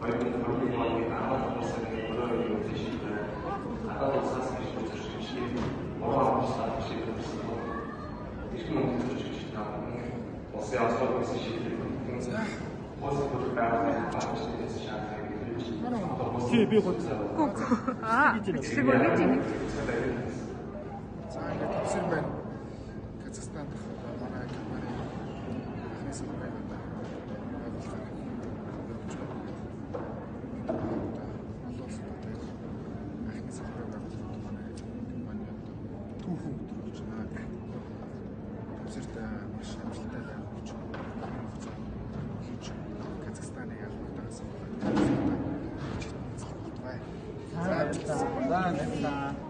Poi la proposta che loro io uscire a dato senso che ci fosse uscire ora stato uscire questo discuno di società o se la sua questa uscire posso portare a fare queste scelte 뒤에 비고 아, 그리고 휘진이. За ингээд төвсөр байна. Казахстан дахь манай компани анхны сургууль байна. Анхны сургууль байгууллагад манай компани түүхэн өдрөж байна. Төвсөртэй маш амжилттай явж хийж Казахстаны ялгартаас 아, 됐다.